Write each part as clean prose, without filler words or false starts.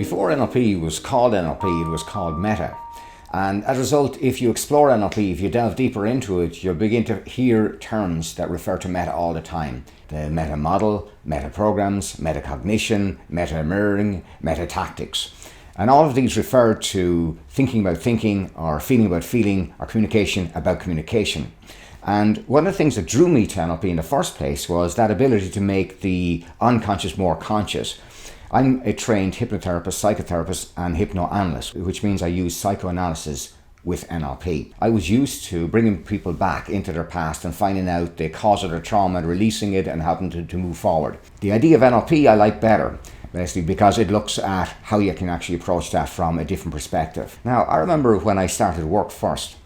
Before NLP was called NLP, it was called Meta. And as a result, if you explore NLP, if you delve deeper into it, you'll begin to hear terms that refer to meta all the time. The meta model, meta programs, metacognition, meta mirroring, meta tactics. And all of these refer to thinking about thinking, or feeling about feeling, or communication about communication. And one of the things that drew me to NLP in the first place was that ability to make the unconscious more conscious. I'm a trained hypnotherapist, psychotherapist, and hypnoanalyst, which means I use psychoanalysis with NLP. I was used to bringing people back into their past and finding out the cause of their trauma and releasing it and helping to move forward. The idea of NLP I like better, basically because it looks at how you can actually approach that from a different perspective. Now, I remember when I started work first,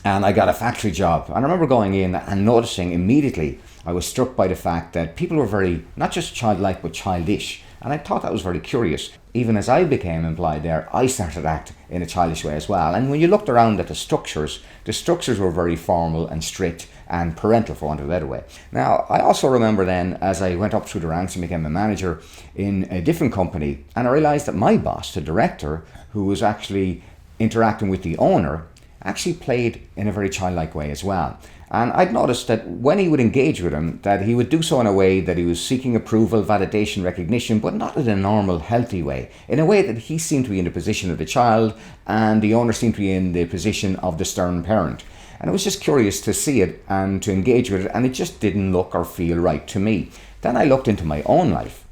and I got a factory job. And I remember going in and noticing immediately, I was struck by the fact that people were very, not just childlike, but childish. And I thought that was very curious. Even as I became employed there, I started to act in a childish way as well. And when you looked around at the structures were very formal and strict and parental, for want of a better way. Now, I also remember then, as I went up through the ranks and became a manager in a different company, and I realized that my boss, the director, who was actually interacting with the owner, actually played in a very childlike way as well. And I'd noticed that when he would engage with him, that he would do so in a way that he was seeking approval, validation, recognition, but not in a normal, healthy way. In a way that he seemed to be in the position of the child, and the owner seemed to be in the position of the stern parent. And it was just curious to see it and to engage with it, and it just didn't look or feel right to me. Then I looked into my own life,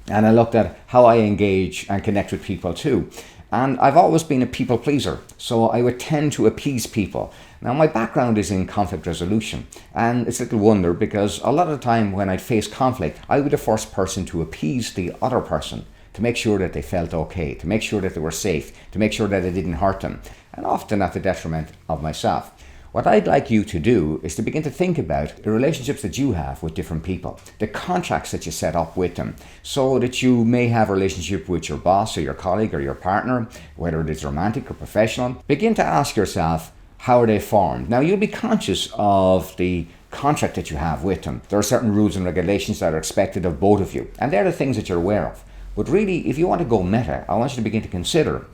and I looked at how I engage and connect with people too. And I've always been a people pleaser, so I would tend to appease people. Now, my background is in conflict resolution, and it's little wonder because a lot of the time when I'd face conflict, I would be the first person to appease the other person, to make sure that they felt okay, to make sure that they were safe, to make sure that it didn't hurt them, and often at the detriment of myself. What I'd like you to do is to begin to think about the relationships that you have with different people, the contracts that you set up with them, so that you may have a relationship with your boss or your colleague or your partner, whether it is romantic or professional. Begin to ask yourself, how are they formed? Now, you'll be conscious of the contract that you have with them. There are certain rules and regulations that are expected of both of you, and they're the things that you're aware of. But really, if you want to go meta, I want you to begin to consider,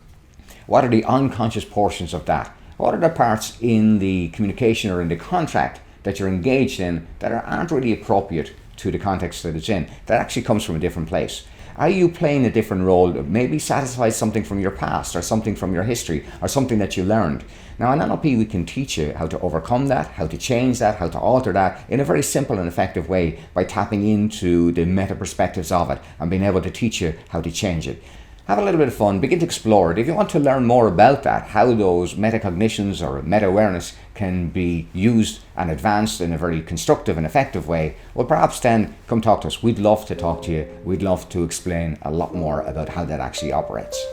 what are the unconscious portions of that? What are the parts in the communication or in the contract that you're engaged in that aren't really appropriate to the context that it's in, that actually comes from a different place? Are you playing a different role that maybe satisfies something from your past or something from your history or something that you learned? Now, in NLP, we can teach you how to overcome that, how to change that, how to alter that in a very simple and effective way by tapping into the meta perspectives of it and being able to teach you how to change it. Have a little bit of fun, begin to explore it. If you want to learn more about that, how those metacognitions or meta-awareness can be used and advanced in a very constructive and effective way, well, perhaps then come talk to us. We'd love to talk to you. We'd love to explain a lot more about how that actually operates.